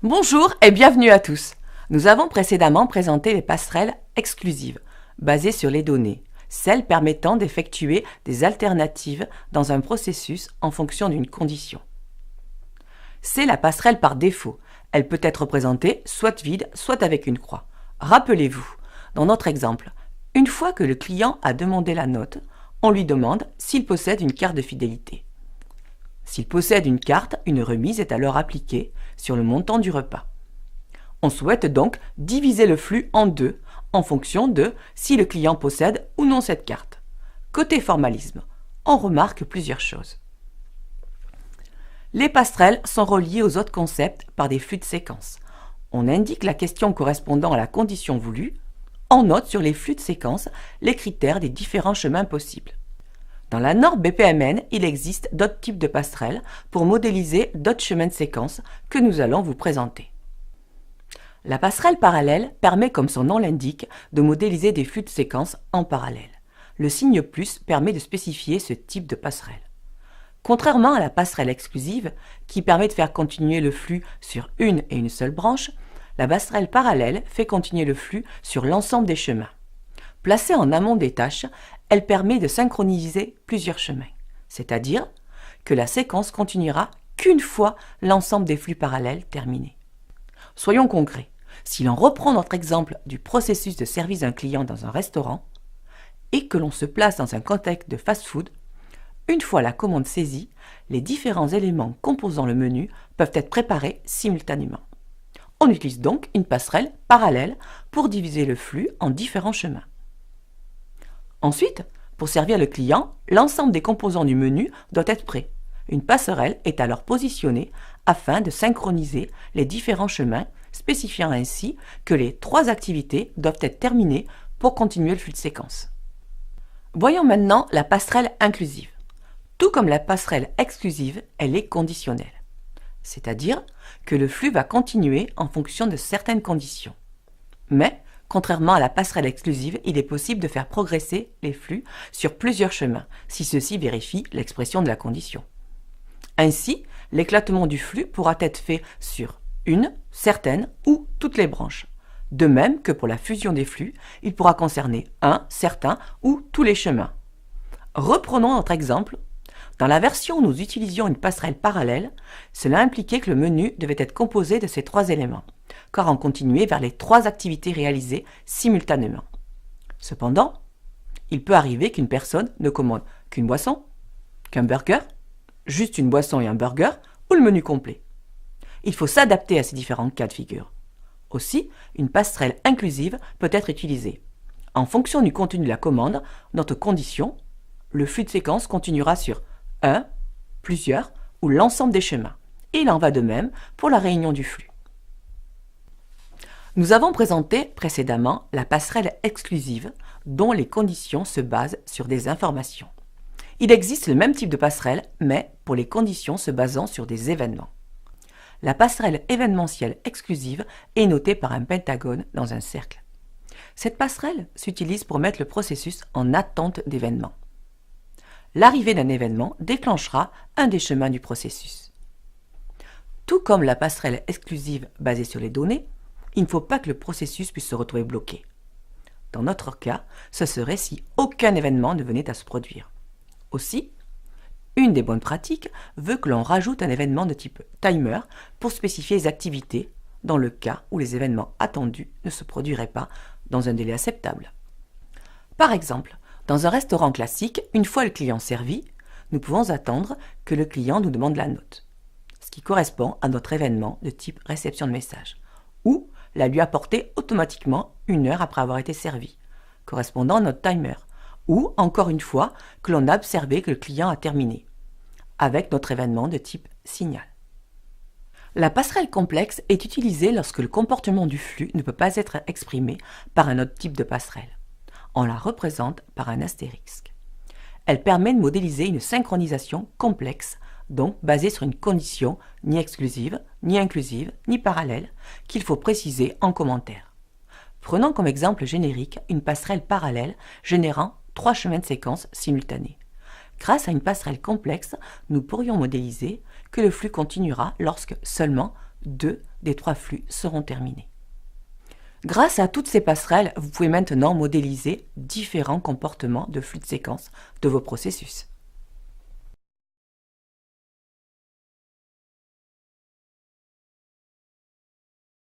Bonjour et bienvenue à tous. Nous avons précédemment présenté les passerelles exclusives, basées sur les données, celles permettant d'effectuer des alternatives dans un processus en fonction d'une condition. C'est la passerelle par défaut. Elle peut être représentée soit vide, soit avec une croix. Rappelez-vous, dans notre exemple, une fois que le client a demandé la note, on lui demande s'il possède une carte de fidélité. S'il possède une carte, une remise est alors appliquée sur le montant du repas. On souhaite donc diviser le flux en deux en fonction de si le client possède ou non cette carte. Côté formalisme, on remarque plusieurs choses. Les passerelles sont reliées aux autres concepts par des flux de séquence. On indique la question correspondant à la condition voulue. On note sur les flux de séquence les critères des différents chemins possibles. Dans la norme BPMN, il existe d'autres types de passerelles pour modéliser d'autres chemins de séquence que nous allons vous présenter. La passerelle parallèle permet, comme son nom l'indique, de modéliser des flux de séquence en parallèle. Le signe plus permet de spécifier ce type de passerelle. Contrairement à la passerelle exclusive, qui permet de faire continuer le flux sur une et une seule branche, la passerelle parallèle fait continuer le flux sur l'ensemble des chemins. Placée en amont des tâches, elle permet de synchroniser plusieurs chemins, c'est-à-dire que la séquence continuera qu'une fois l'ensemble des flux parallèles terminé. Soyons concrets. Si l'on reprend notre exemple du processus de service d'un client dans un restaurant et que l'on se place dans un contexte de fast-food, une fois la commande saisie, les différents éléments composant le menu peuvent être préparés simultanément. On utilise donc une passerelle parallèle pour diviser le flux en différents chemins. Ensuite, pour servir le client, l'ensemble des composants du menu doit être prêt. Une passerelle est alors positionnée afin de synchroniser les différents chemins, spécifiant ainsi que les 3 activités doivent être terminées pour continuer le flux de séquence. Voyons maintenant la passerelle inclusive. Tout comme la passerelle exclusive, elle est conditionnelle. C'est-à-dire que le flux va continuer en fonction de certaines conditions. Mais, contrairement à la passerelle exclusive, il est possible de faire progresser les flux sur plusieurs chemins, si ceux-ci vérifient l'expression de la condition. Ainsi, l'éclatement du flux pourra être fait sur une, certaine ou toutes les branches. De même que pour la fusion des flux, il pourra concerner un, certain ou tous les chemins. Reprenons notre exemple. Dans la version où nous utilisions une passerelle parallèle, cela impliquait que le menu devait être composé de ces 3 éléments, car on continuait vers les 3 activités réalisées simultanément. Cependant, il peut arriver qu'une personne ne commande qu'une boisson, qu'un burger, juste une boisson et un burger, ou le menu complet. Il faut s'adapter à ces différents cas de figure. Aussi, une passerelle inclusive peut être utilisée. En fonction du contenu de la commande, notre condition, le flux de séquence continuera sur un, plusieurs ou l'ensemble des chemins. Et il en va de même pour la réunion du flux. Nous avons présenté précédemment la passerelle exclusive dont les conditions se basent sur des informations. Il existe le même type de passerelle, mais pour les conditions se basant sur des événements. La passerelle événementielle exclusive est notée par un pentagone dans un cercle. Cette passerelle s'utilise pour mettre le processus en attente d'événement. L'arrivée d'un événement déclenchera un des chemins du processus. Tout comme la passerelle exclusive basée sur les données, il ne faut pas que le processus puisse se retrouver bloqué. Dans notre cas, ce serait si aucun événement ne venait à se produire. Aussi, une des bonnes pratiques veut que l'on rajoute un événement de type timer pour spécifier les activités dans le cas où les événements attendus ne se produiraient pas dans un délai acceptable. Par exemple, dans un restaurant classique, une fois le client servi, nous pouvons attendre que le client nous demande la note, ce qui correspond à notre événement de type réception de message, ou la lui apporter automatiquement 1 heure après avoir été servi, correspondant à notre timer, ou encore une fois que l'on a observé que le client a terminé, avec notre événement de type signal. La passerelle complexe est utilisée lorsque le comportement du flux ne peut pas être exprimé par un autre type de passerelle. On la représente par un astérisque. Elle permet de modéliser une synchronisation complexe, donc basée sur une condition ni exclusive, ni inclusive, ni parallèle, qu'il faut préciser en commentaire. Prenons comme exemple générique une passerelle parallèle générant 3 chemins de séquence simultanés. Grâce à une passerelle complexe, nous pourrions modéliser que le flux continuera lorsque seulement 2 des 3 flux seront terminés. Grâce à toutes ces passerelles, vous pouvez maintenant modéliser différents comportements de flux de séquence de vos processus.